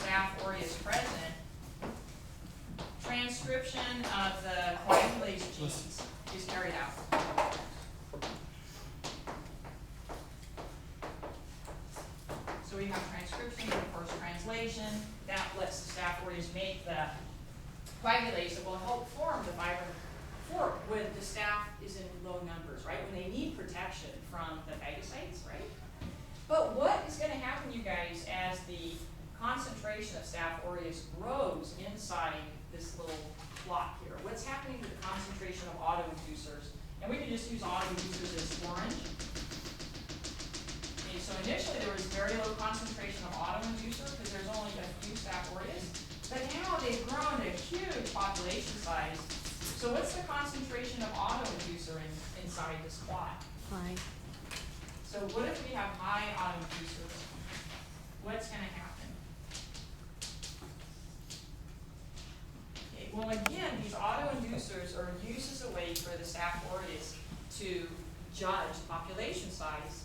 Staph aureus present, transcription of the coagulase genes is carried out. So we have transcription, of course, translation. That lets the Staph aureus make the coagulase that will help form the fibrin fork when the staph is in low numbers, right? When they need protection from the phagocytes, right? But what is going to happen, you guys, as the concentration of Staph aureus grows inside this little block here? What's happening to the concentration of autoinducers? And we can just use autoinducers as orange. Okay, so initially there was very low concentration of autoinducer because there's only a few Staph aureus. But now they've grown to huge population size. So what's the concentration of autoinducer inside this clot? High. So what if we have high autoinducers? What's going to happen? Okay, well, again, these autoinducers are used as a way for the Staph aureus to judge population size.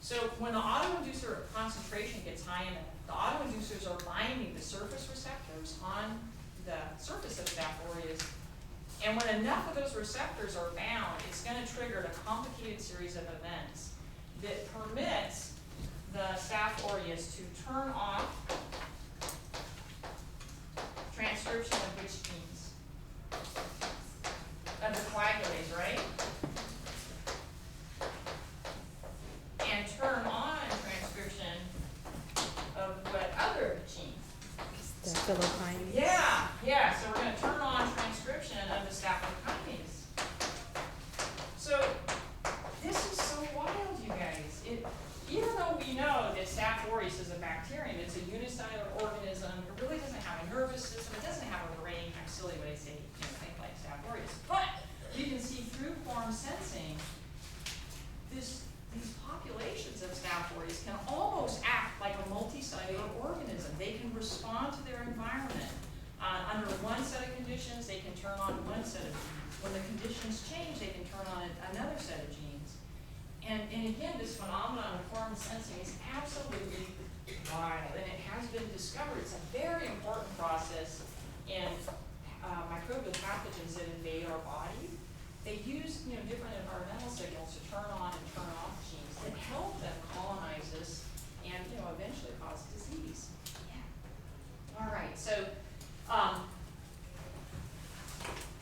So when the autoinducer concentration gets high enough, the autoinducers are binding the surface receptors on the surface of Staph aureus. And when enough of those receptors are bound, it's going to trigger a complicated series of events that permits the Staph aureus to turn off transcription of which genes? Of the coagulase, right? And turn on transcription of what other gene? Staphylokinase. Yeah, so we're going to turn on transcription of the staphylokinase. So this is so wild, you guys. Even though we know that Staph aureus is a bacterium, it's a unicellular organism, it really doesn't have a nervous system, it doesn't have a brain, I'm silly when I say think like Staph aureus. But you can see through quorum sensing, these populations of Staph aureus can almost act like a multicellular organism. They can respond to their environment. Under one set of conditions, they can turn on one set of genes. When the conditions change, they can turn on another set of genes. And again, this phenomenon of quorum sensing is absolutely wild, and it has been discovered. It's a very important process in microbial pathogens that invade our body. They use different environmental signals to turn on and turn off genes that help them colonize us and eventually cause disease. Yeah. All right. So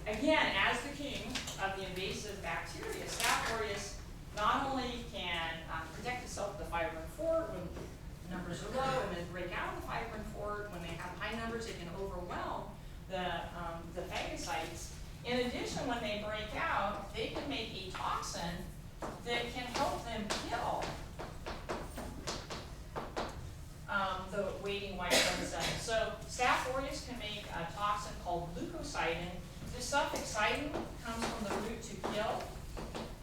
again, as the king of the invasive bacteria, Staph aureus not only can protect itself with the fibrin fort when numbers are low, and then break out of the fibrin fort. When they have high numbers, it can overwhelm the phagocytes. In addition, when they break out, they can make a toxin that can help them kill the waiting white blood cells. So Staph aureus can make a toxin called leukocidin. The suffix "cidin" comes from the root to kill,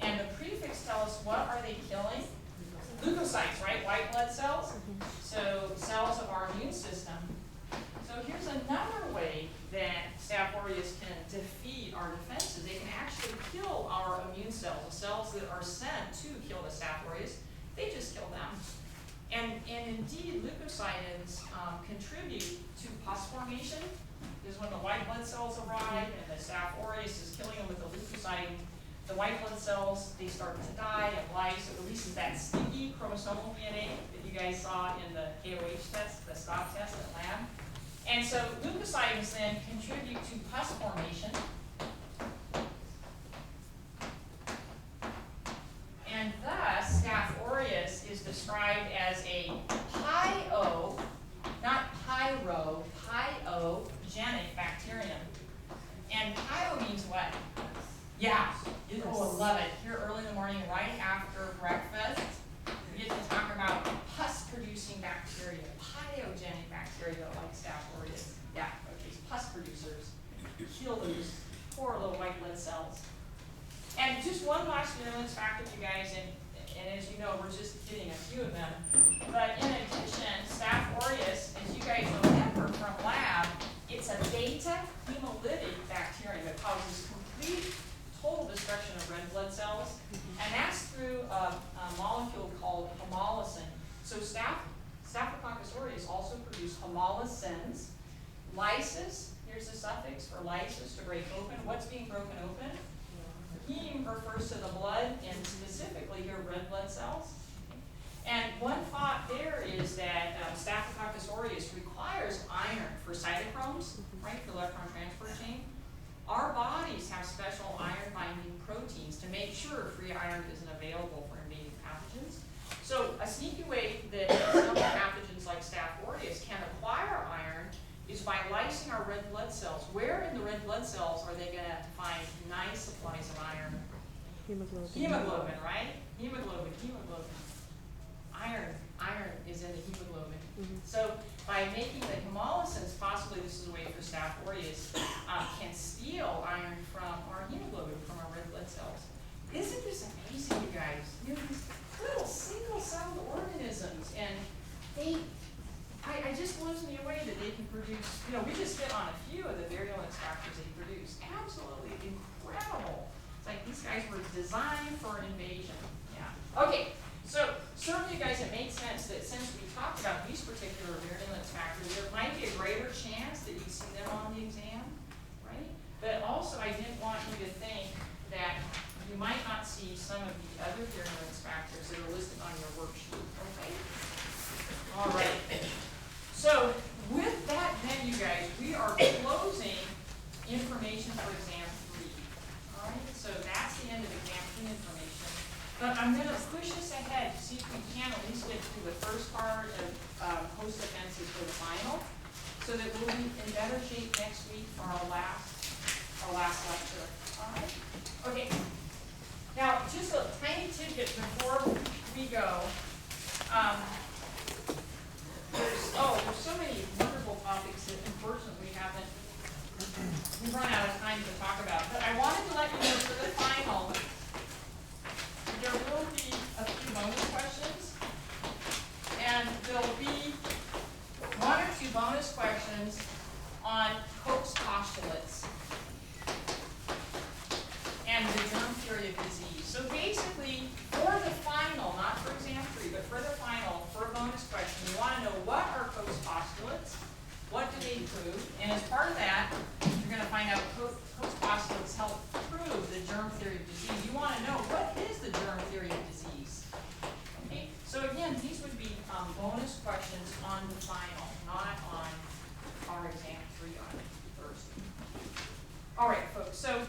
and the prefix tells us what are they killing? Leukocytes, right? White blood cells. So cells of our immune system. So here's another way that Staph aureus can defeat our defenses. They can actually kill our immune cells, the cells that are sent to kill the Staph aureus. They just kill them. And indeed, leukocidins contribute to pus formation, because when the white blood cells arrive and the Staph aureus is killing them with the leukocidin, the white blood cells, they start to die and lyse. It releases that sticky chromosomal DNA that you guys saw in the KOH test, the stop test at lab. And so leukocidins then contribute to pus formation. And thus, Staph aureus is described as a pyo, not pyro, pyogenic bacterium. And pyo means what? Yeah, you will love it. Here early in the morning, right after breakfast, we get to talk about pus-producing bacteria, pyogenic bacteria like Staph aureus. Yeah, okay, pus producers. Kill those poor little white blood cells. And just one last virulence factor, you guys, and as you know, we're just hitting a few of them. But in addition, Staph aureus, as you guys remember from lab, it's a beta hemolytic bacterium that causes complete total destruction of red blood cells, and that's through a molecule called hemolysin. So Staphylococcus aureus also produce homolescens. Lysis, here's the suffix for lysis, to break open. What's being broken open? Heme refers to the blood, and specifically here red blood cells. And one thought there is that Staphylococcus aureus requires iron for cytochromes, right, for electron transport chain. Our bodies have special iron-binding proteins to make sure free iron isn't available for invading pathogens. So a sneaky way that some pathogens like Staph aureus can acquire iron is by lysing our red blood cells. Where in the red blood cells are they going to find nice supplies of iron? Hemoglobin. Hemoglobin, right? Hemoglobin. Iron is in the hemoglobin. Mhm. So by making the homolescens, possibly this is a way for Staph aureus, can steal iron from our hemoglobin, from our red blood cells. Isn't this amazing, you guys? You know, these little single-celled organisms, and it just blows me away that they can produce, we just hit on a few of the virulence factors they produce. Absolutely incredible. It's like these guys were designed for an invasion. Yeah. Okay, so certainly, you guys, it makes sense that since we talked about these particular virulence factors, there might be a greater chance that you see them on the exam, right? But also, I didn't want you to think that you might not see some of the other virulence factors that are listed on your worksheet, okay? All right. So with that, then, you guys, we are closing information for exam 3. All right. So that's the end of exam 3 information. But I'm going to push us ahead to see if we can at least get through the first part of host defenses for the final, so that we'll be in better shape next week for our last lecture. All right. Okay. Now, just a tiny tidbit before we go. There's so many wonderful topics that unfortunately we've run out of time to talk about. But I wanted to let you know for the final, there will be a few bonus questions. And there'll be 1 or 2 bonus questions on Koch's postulates and the germ theory of disease. So basically, for the final, not for exam 3, but for the final, for a bonus question, you want to know what are Koch's postulates, what do they prove, and as part of that, you're going to find out Koch's postulates help prove the germ theory of disease. You want to know what is the germ theory of disease. Okay, so again, these would be bonus questions on the final, not on our exam 3 on Thursday. All right, folks. So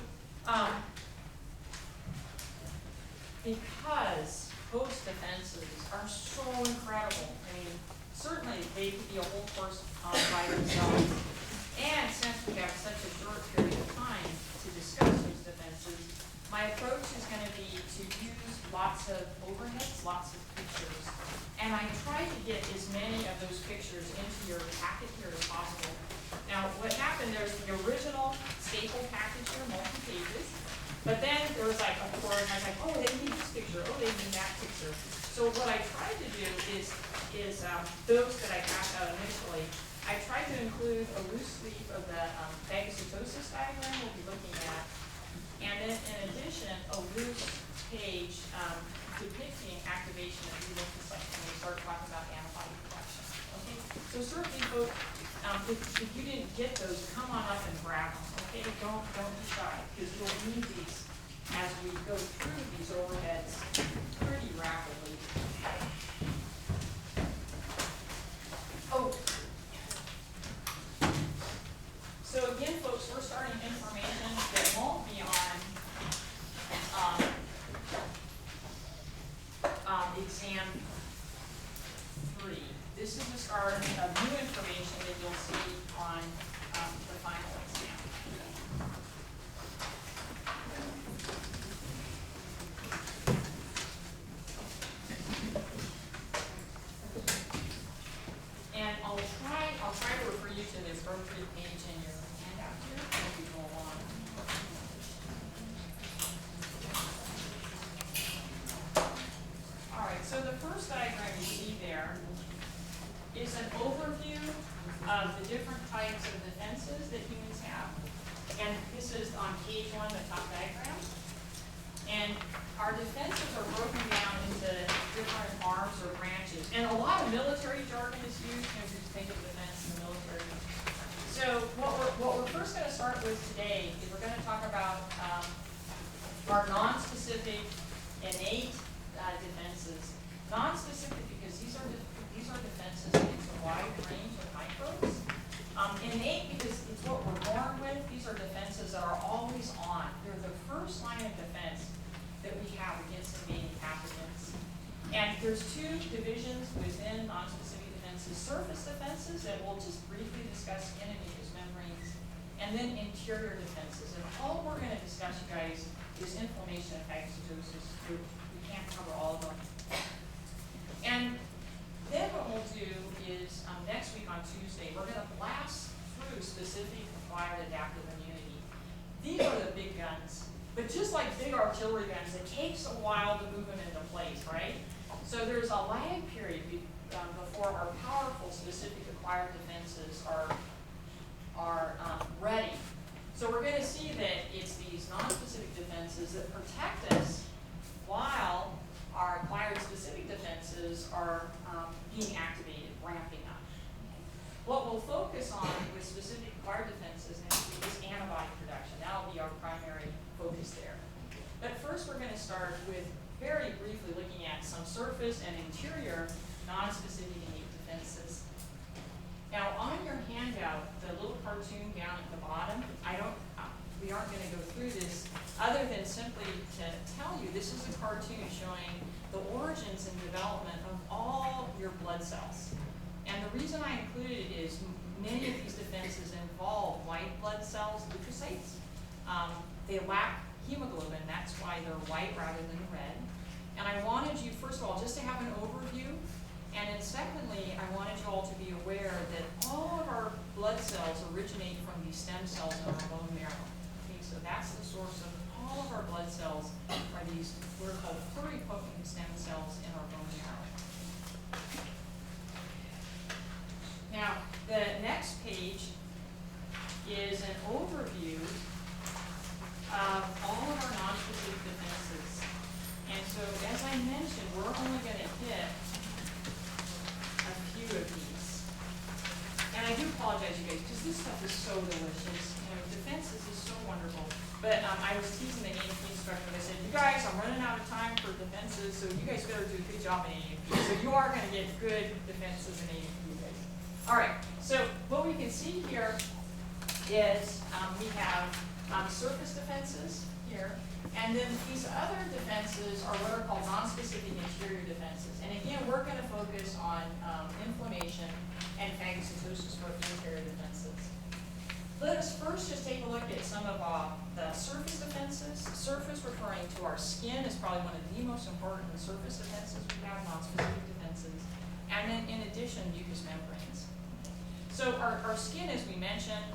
because host defenses are so incredible, I mean, certainly they could be a whole course by themselves. And since we have such a short period of time to discuss host defenses, my approach is going to be to use lots of overheads, lots of pictures. And I try to get as many of those pictures into your packet here as possible. Now, what happened, there's the original staple package here, multi-pages. But then there was like a board, and I was like, oh, they need this picture, oh, they need that picture. So what I tried to do is those that I passed out initially, I tried to include a loose leaf of the phagocytosis diagram we'll be looking at, and then in addition, a loose page depicting activation of B lymphocytes when we start talking about antibody production. Okay, so certainly, folks, if you didn't get those, come on up and grab them. Okay, don't be shy, because you'll need these as we go through these overheads pretty rapidly. Oh. So again, folks, we're starting information that won't be on exam 3. This is the start of new information that you'll see on the final exam. And I'll try to refer you to the appropriate page in your handout here as we go along. All right, so the first diagram you see there is an overview of the different types of defenses that humans have. And this is on page 1, the top diagram. And our defenses are broken down into different arms or branches. And a lot of military jargon is used, you know, if you think of defense in the military. So what we're first going to start with today is we're going to talk about our non-specific innate defenses. Non-specific because these are defenses against a wide range of microbes. Innate because it's what we're born with. These are defenses that are always on. They're the first line of defense that we have against invading pathogens. And there's two divisions within non-specific defenses: surface defenses, that we'll just briefly discuss, skin and mucous membranes, and then interior defenses. And all we're going to discuss, you guys, is inflammation and phagocytosis. We can't cover all of them. And then what we'll do is next week on Tuesday, we're going to blast through specific acquired adaptive immunity. These are the big guns. But just like big artillery guns, it takes a while to move them into place, right? So there's a lag period before our powerful specific acquired defenses are ready. So we're going to see that it's these non-specific defenses that protect us while our acquired specific defenses are being activated, ramping up. What we'll focus on with specific acquired defenses next week is antibody production. That'll be our primary focus there. But first we're going to start with very briefly looking at some surface and interior non-specific innate defenses. Now on your handout, the little cartoon down at the bottom, we aren't going to go through this other than simply to tell you this is a cartoon showing the origins and development of all your blood cells. And the reason I included it is many of these defenses involve white blood cells, leukocytes. They lack hemoglobin, that's why they're white rather than red. And I wanted you, first of all, just to have an overview, and then secondly, I wanted you all to be aware that all of our blood cells originate from these stem cells in our bone marrow. Okay, so that's the source of all of our blood cells, are these what are called pluripotent stem cells in our bone marrow. Now, the next page is an overview of all of our non-specific defenses. And so, as I mentioned, we're only going to hit a few of these. And I do apologize, you guys, because this stuff is so delicious. You know, defenses is so wonderful. But I was teasing the A&P instructor. I said, you guys, I'm running out of time for defenses, so you guys better do a good job in A&P. So you are going to get good defenses in A&P, you guys. All right, so what we can see here is we have surface defenses here, and then these other defenses are what are called non-specific interior defenses. And again, we're going to focus on inflammation and phagocytosis for interior defenses. Let us first just take a look at some of the surface defenses. Surface referring to our skin is probably one of the most important surface defenses we have, non-specific defenses. And then in addition, mucous membranes. So our skin, as we mentioned,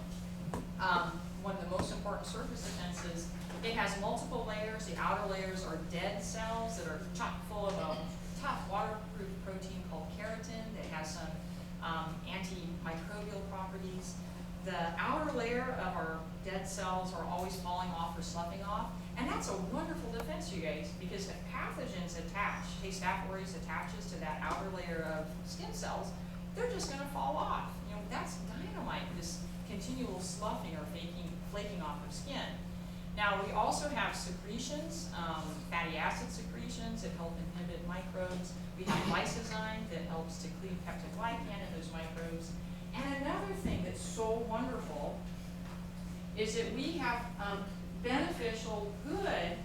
one of the most important surface defenses, it has multiple layers. The outer layers are dead cells that are chock full of a tough waterproof protein called keratin that has some antimicrobial properties. The outer layer of our dead cells are always falling off or sloughing off. And that's a wonderful defense, you guys, because if pathogens attach, Staph aureus attaches to that outer layer of skin cells, they're just going to fall off. You know, that's dynamite, this continual sloughing or flaking off of skin. Now, we also have secretions, fatty acid secretions that help inhibit microbes. We have lysozyme that helps to cleave peptide glycan in those microbes. And another thing that's so wonderful is that we have beneficial, good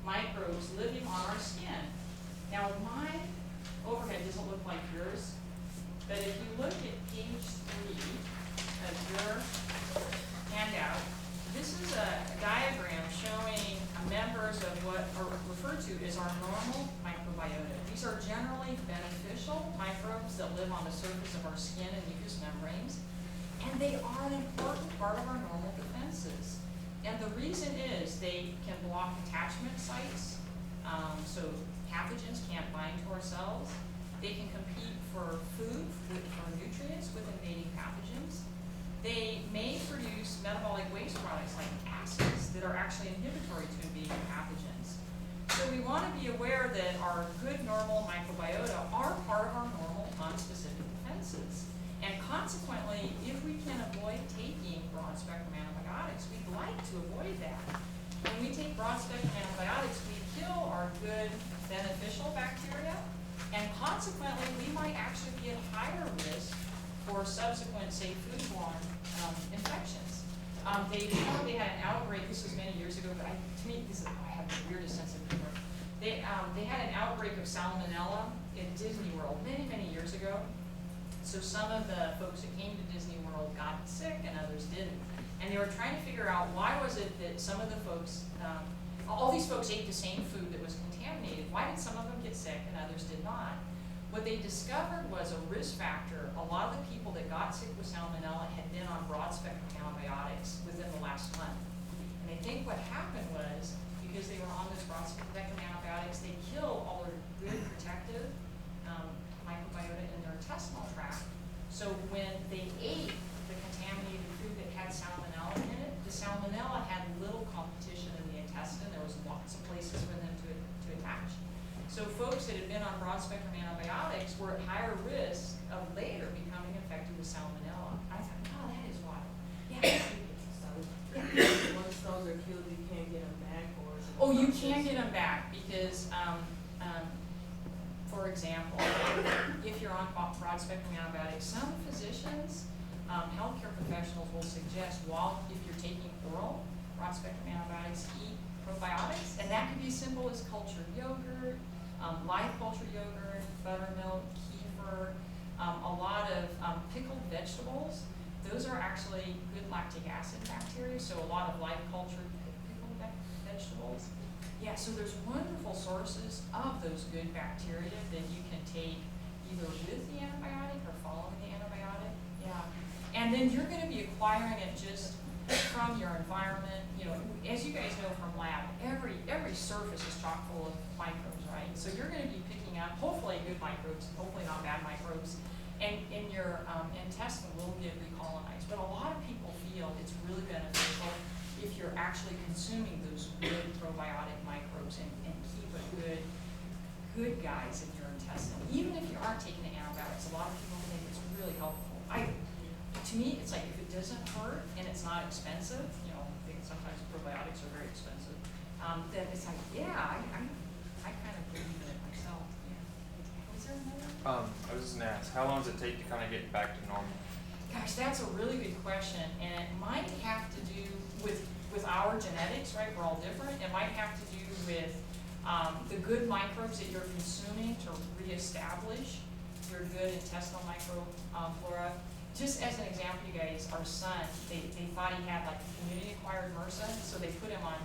microbes living on our skin. Now, my overhead doesn't look like yours, but if you look at page 3 of your handout, this is a diagram showing members of what are referred to as our normal microbiota. These are generally beneficial microbes that live on the surface of our skin and mucous membranes, and they are an important part of our normal defenses. And the reason is they can block attachment sites, so pathogens can't bind to our cells. They can compete for food, for nutrients with invading pathogens. They may produce metabolic waste products like acids that are actually inhibitory to invading pathogens. So we want to be aware that our good normal microbiota are part of our normal defenses. And consequently, if we can avoid taking broad-spectrum antibiotics, we'd like to avoid that. When we take broad-spectrum antibiotics, we kill our good beneficial bacteria, and consequently, we might actually be at higher risk for subsequent, say, foodborne infections. They had an outbreak, this was many years ago, but to me, I have the weirdest sense of humor. They had an outbreak of salmonella in Disney World many years ago. So some of the folks that came to Disney World got sick and others didn't. And they were trying to figure out why was it that some of the folks, all these folks ate the same food that was contaminated. Why did some of them get sick and others did not? What they discovered was a risk factor. A lot of the people that got sick with salmonella had been on broad-spectrum antibiotics within the last month. And they think what happened was, because they were on this broad-spectrum antibiotics, they killed all their good protective microbiota in their intestinal tract. So when they ate the contaminated food that had salmonella in it, the salmonella had little competition in the intestine. There was lots of places for them to attach. So folks that had been on broad-spectrum antibiotics were at higher risk of later becoming infected with salmonella. I thought, oh, that is wild. Yeah. Once those are killed, you can't get them back, or is it? Oh, you can get them back because, for example, if you're on broad-spectrum antibiotics, some physicians, healthcare professionals will suggest if you're taking oral broad-spectrum antibiotics, eat probiotics, and that could be as simple as cultured yogurt, live cultured yogurt, buttermilk, kefir, a lot of pickled vegetables. Those are actually good lactic acid bacteria, so a lot of live cultured pickled vegetables. Yeah, so there's wonderful sources of those good bacteria that you can take either with the antibiotic or following the antibiotic. Yeah, and then you're going to be acquiring it just from your environment. You know, as you guys know from lab, every surface is chock full of microbes, right? So you're going to be picking up hopefully good microbes, hopefully not bad microbes, and in your intestine will get recolonized. But a lot of people feel it's really beneficial if you're actually consuming those good probiotic microbes and keep a good guys in your intestine. Even if you aren't taking the antibiotics, a lot of people think it's really helpful. To me, it's like if it doesn't hurt and it's not expensive, you know, I think sometimes probiotics are very expensive, then it's like, yeah, I kind of believe in it myself. Yeah. Was there another? I was just gonna ask, how long does it take to kind of get back to normal? Gosh, that's a really good question, and it might have to do with our genetics, right? We're all different. It might have to do with the good microbes that you're consuming to reestablish your good intestinal microflora. Just as an example, you guys, our son, they thought he had like community-acquired MRSA, so they put him on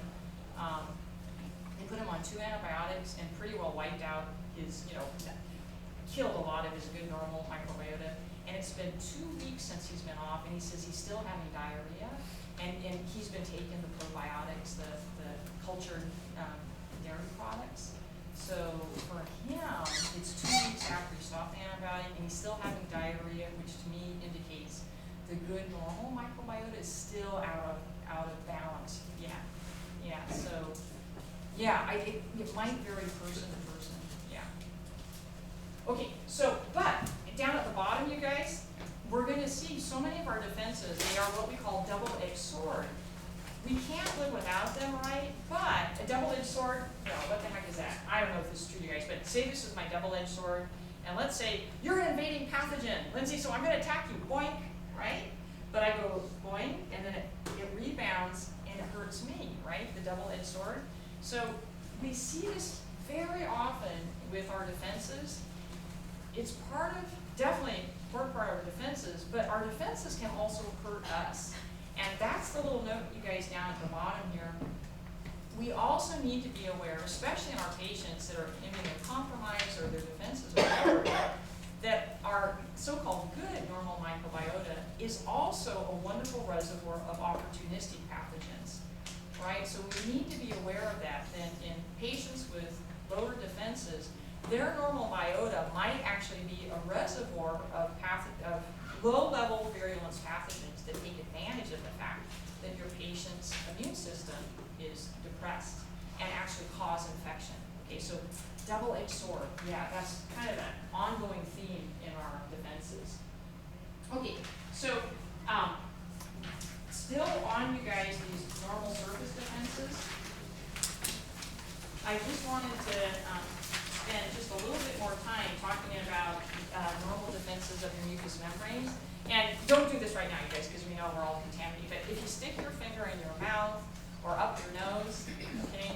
2 antibiotics and pretty well wiped out his, killed a lot of his good normal microbiota. And it's been 2 weeks since he's been off, and he says he's still having diarrhea, and he's been taking the probiotics, the cultured dairy products. So for him, it's 2 weeks after he stopped the antibiotic, and he's still having diarrhea, which to me indicates the good normal microbiota is still out of balance. Yeah. So yeah, it might vary person to person. Yeah. Okay. So, but down at the bottom, you guys, we're going to see so many of our defenses. They are what we call double-edged sword. We can't live without them, right? But a double-edged sword, no, what the heck is that? I don't know if this is true, you guys, but say this is my double-edged sword, and let's say you're an invading pathogen, Lindsay, so I'm going to attack you, boink, right? But I go boink, and then it rebounds, and it hurts me, right? The double-edged sword. So we see this very often with our defenses. It's definitely part of our defenses, but our defenses can also hurt us. And that's the little note, you guys, down at the bottom here. We also need to be aware, especially in our patients that are immunocompromised or their defenses are lower, that our so-called good normal microbiota is also a wonderful reservoir of opportunistic pathogens, right? So we need to be aware of that. Then in patients with lower defenses, their normal biota might actually be a reservoir of low-level virulence pathogens that take advantage of the fact that your patient's immune system is depressed and actually cause infection. Okay, so double-edged sword, yeah, that's kind of an ongoing theme in our defenses. Okay, so, still on you guys, these normal surface defenses. I just wanted to, spend just a little bit more time talking about, normal defenses of your mucous membranes. And don't do this right now, you guys, because we know we're all contaminated, but if you stick your finger in your mouth or up your nose, okay,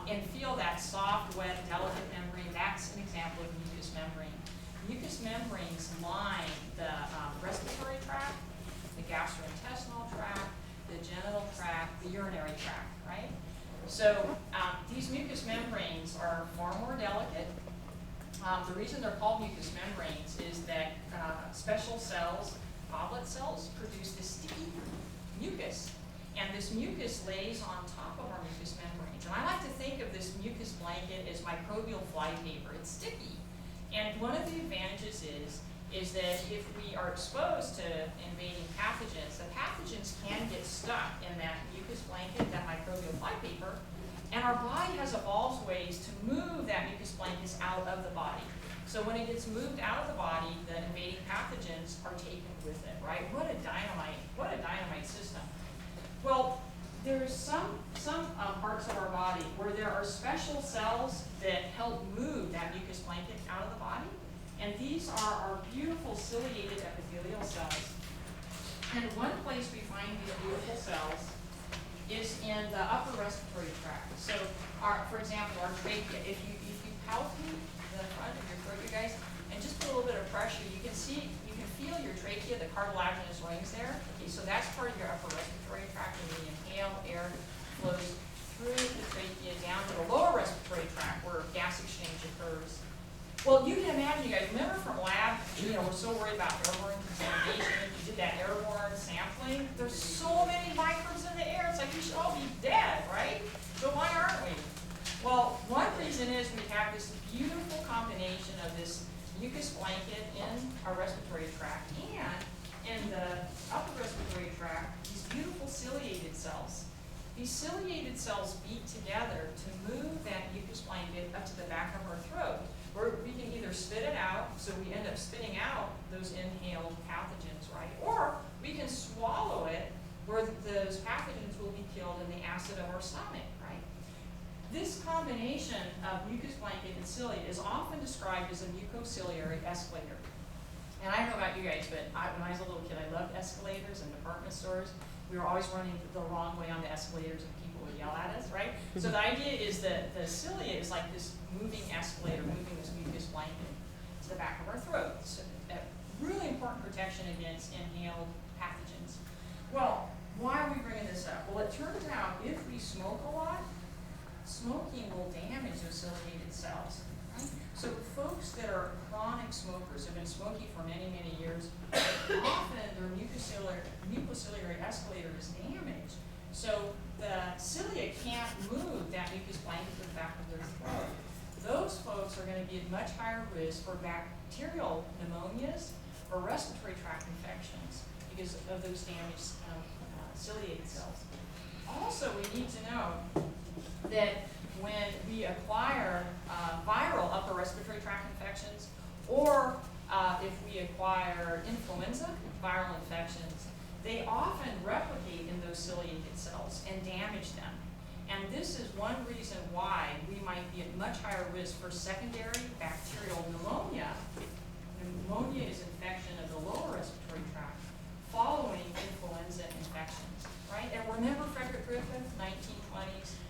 and feel that soft, wet, delicate membrane, that's an example of mucous membrane. Mucous membranes line the respiratory tract, the gastrointestinal tract, the genital tract, the urinary tract, right? So these mucous membranes are far more delicate. The reason they're called mucous membranes is that special cells, goblet cells, produce this sticky mucus. And this mucus lays on top of our mucous membranes. And I like to think of this mucus blanket as microbial flypaper. It's sticky. And one of the advantages is that if we are exposed to invading pathogens, the pathogens can get stuck in that mucus blanket, that microbial flypaper, and our body has evolved ways to move that mucus blanket out of the body. So when it gets moved out of the body, the invading pathogens are taken with it, right? What a dynamite system. Well, there's some parts of our body where there are special cells that help move that mucus blanket out of the body. And these are our beautiful ciliated epithelial cells. And one place we find these beautiful cells is in the upper respiratory tract. So, for example, our trachea. If you palpate the front of your throat, you guys, and just put a little bit of pressure, you can feel your trachea, the cartilaginous rings there. Okay, so that's part of your upper respiratory tract. When you inhale, air flows through the trachea down to the lower respiratory tract where gas exchange occurs. Well, you can imagine, you guys, remember from lab, we're so worried about airborne contamination. You did that airborne sampling. There's so many microbes in the air. It's like we should all be dead, right? So why aren't we? Well, one reason is we have this beautiful combination of this mucus blanket in our respiratory tract and in the upper respiratory tract, these beautiful ciliated cells. These ciliated cells beat together to move that mucus blanket up to the back of our throat, where we can either spit it out, so we end up spitting out those inhaled pathogens, right? Or we can swallow it, where those pathogens will be killed in the acid of our stomach, right? This combination of mucus blanket and cilia is often described as a mucociliary escalator. And I don't know about you guys, but when I was a little kid, I loved escalators in department stores. We were always running the wrong way on the escalators and people would yell at us, right? So the idea is that the cilia is like this moving escalator, moving this mucus blanket to the back of our throat. So really important protection against inhaled pathogens. Well, why are we bringing this up? Well, it turns out if we smoke a lot, smoking will damage those ciliated cells. Right? So folks that are chronic smokers, have been smoking for many, many years, often their mucociliary escalator is damaged. So the cilia can't move that mucus blanket to the back of their throat. Those folks are going to be at much higher risk for bacterial pneumonias or respiratory tract infections because of those damaged ciliated cells. Also, we need to know that when we acquire viral upper respiratory tract infections, or if we acquire influenza viral infections, they often replicate in those ciliated cells and damage them. And this is one reason why we might be at much higher risk for secondary bacterial pneumonia. Pneumonia is infection of the lower respiratory tract following influenza infections, right? And remember Frederick Griffith, 1920s?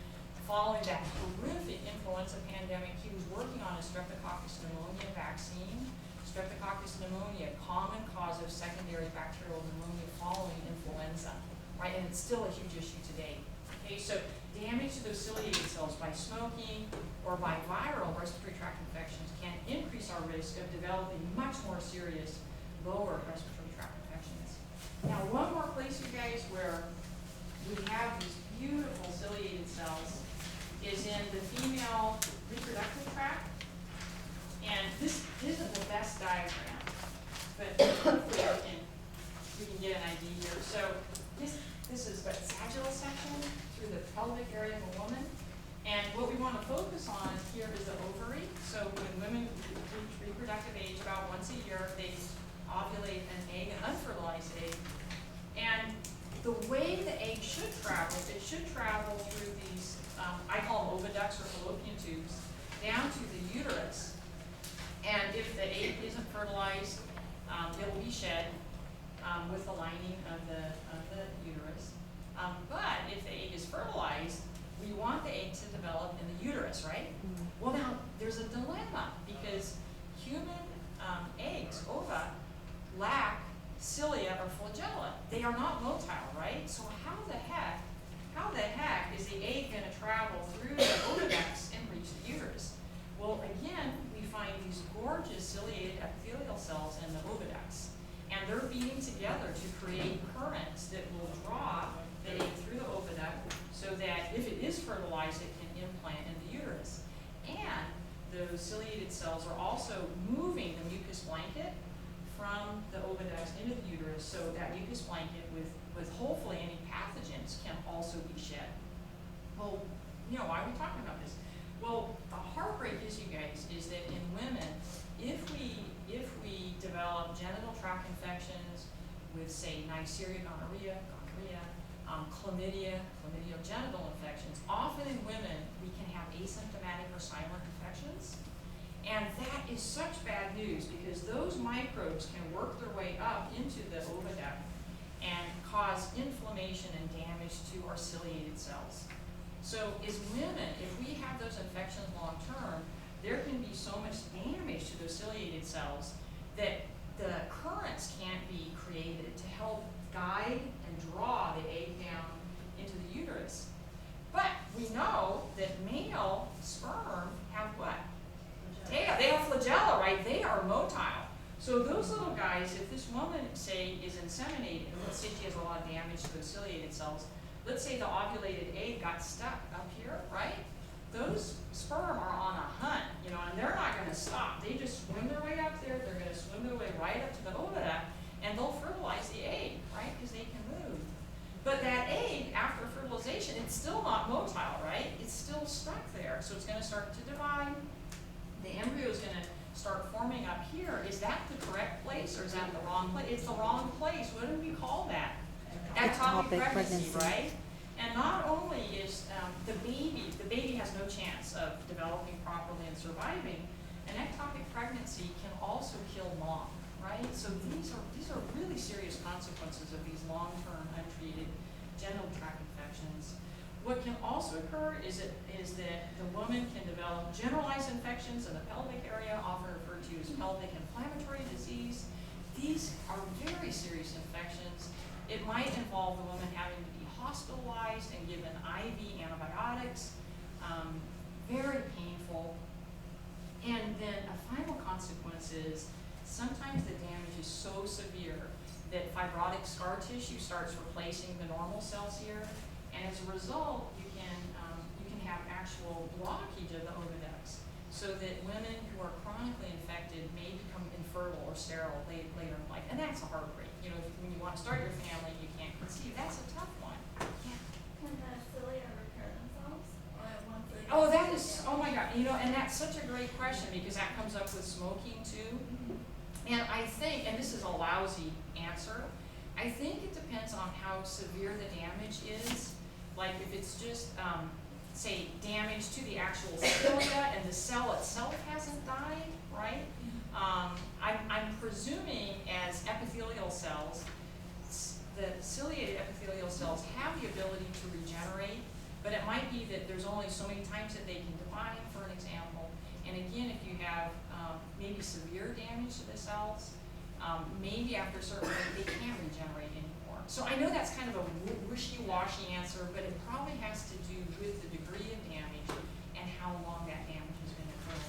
Following that horrific influenza pandemic, he was working on a Streptococcus pneumonia vaccine. Streptococcus pneumonia, common cause of secondary bacterial pneumonia following influenza, right? And it's still a huge issue today. Okay, so damage to those ciliated cells by smoking or by viral respiratory tract infections can increase our risk of developing much more serious lower respiratory tract infections. Now, one more place, you guys, where we have these beautiful ciliated cells is in the female reproductive tract. And this isn't the best diagram, but hopefully we can get an idea here. So this is the sagittal section through the pelvic area of a woman. And what we want to focus on here is the ovary. So when women reach reproductive age about once a year, they ovulate an egg, an down to the uterus. And if the egg isn't fertilized, it will be shed with the lining of the uterus. But if the egg is fertilized, we want the egg to develop in the uterus, right? Well, now there's a dilemma because human eggs, ova, lack cilia or flagella. They are not motile, right? So how the heck is the egg going to travel through the oviducts and reach the uterus? Well, again, we find these gorgeous ciliated epithelial cells in the oviducts, and they're beating together to create currents that will draw the egg through the oviduct so that if it is fertilized, it can implant in the uterus. And those ciliated cells are also moving the mucus blanket from the oviducts into the uterus, so that mucus blanket with hopefully any pathogens can also be shed. Well, why are we talking about this? Well, the heartbreak is, you guys, is that in women, if we develop genital tract infections with, say, Neisseria gonorrhea, chlamydia, chlamydio-genital infections, often in women we can have asymptomatic or silent infections. And that is such bad news because those microbes can work their way up into the oviduct and cause inflammation and damage to our ciliated cells. So as women, if we have those infections long term, there can be so much damage to those ciliated cells that the currents can't be created to help guide and draw the egg down into the uterus. But we know that male sperm have what? They have flagella, right? They are motile. So those little guys, if this woman, say, is inseminated, let's say she has a lot of damage to those ciliated cells, let's say the ovulated egg got stuck up here, right? Those sperm are on a hunt, and they're not going to stop. They just swim their way up there. They're going to swim their way right up to the oviduct, and they'll fertilize the egg, right? Because they can move. But that egg, after fertilization, it's still not motile, right? It's still stuck there. So it's going to start to divide. The embryo is going to start forming up here. Is that the correct place, or is that the wrong place? It's the wrong place. What do we call that? Ectopic pregnancy, right? And not only is the baby has no chance of developing properly and surviving, an ectopic pregnancy can also kill mom, right? So these are really serious consequences of these long-term untreated genital tract infections. What can also occur is that the woman can develop generalized infections in the pelvic area, often referred to as pelvic inflammatory disease. These are very serious infections. It might involve the woman having to be hospitalized and given IV antibiotics, very painful. And then a final consequence is sometimes the damage is so severe that fibrotic scar tissue starts replacing the normal cells here. And as a result, you can have actual blockage of the oviducts, so that women who are chronically infected may become infertile or sterile later in life. And that's a heartbreak. When you want to start your family, you can't conceive. That's a tough one. Yeah. Can the cilia repair themselves? Or once they Oh my God, and that's such a great question because that comes up with smoking too. And I think, and this is a lousy answer, I think it depends on how severe the damage is. Like if it's just, say, damage to the actual cilia and the cell itself hasn't died, right? I'm presuming as epithelial cells, the ciliated epithelial cells have the ability to regenerate, but it might be that there's only so many times that they can divide, for an example. And again, if you have maybe severe damage to the cells, maybe after a certain point they can't regenerate anymore. So I know that's kind of a wishy-washy answer, but it probably has to do with the degree of damage and how long that damage has been occurring.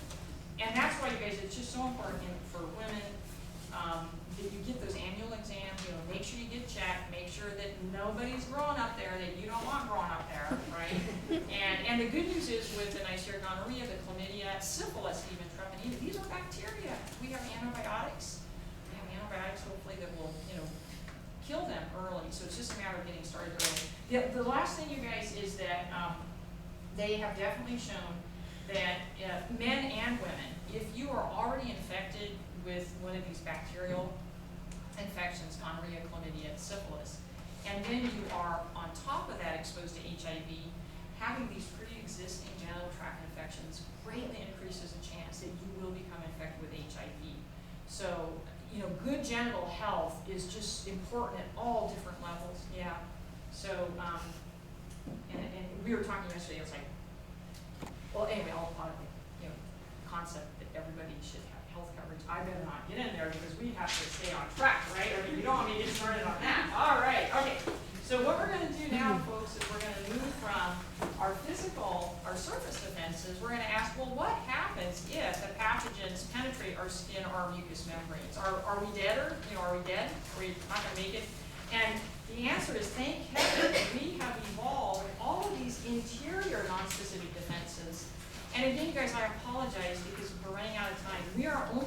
And that's why, you guys, it's just so important for women that you get those annual exams. Make sure you get checked. Make sure that nobody's growing up there that you don't want growing up there, right? And the good news is with the Neisseria gonorrhea, the chlamydia, syphilis, even treponema, these are bacteria. We have antibiotics. Hopefully that will kill them early. So it's just a matter of getting started early. The last thing, you guys, is that they have definitely shown that men and women, if you are already infected with one of these bacterial infections, gonorrhea, chlamydia, syphilis, and then you are on top of that exposed to HIV, having these pretty pre-existing genital tract infections greatly increases the chance that you will become infected with HIV. So, you know, good genital health is just important at all different levels, yeah. So, and we were talking yesterday, it was like, well, anyway, you know, concept that everybody should have health coverage. I better not get in there because we have to stay on track, right? I mean, you don't want me to get started on that. All right, okay. So what we're gonna do now, folks, is we're gonna move from our physical, our surface defenses, we're gonna ask, well, what happens if the pathogens penetrate our skin or our mucous membranes? Are we dead, or, you know, are we dead? Are we not gonna make it? And the answer is, thank heaven, we have evolved all of these interior non-specific defenses. And again, you guys, I apologize because we're running out of time. We are only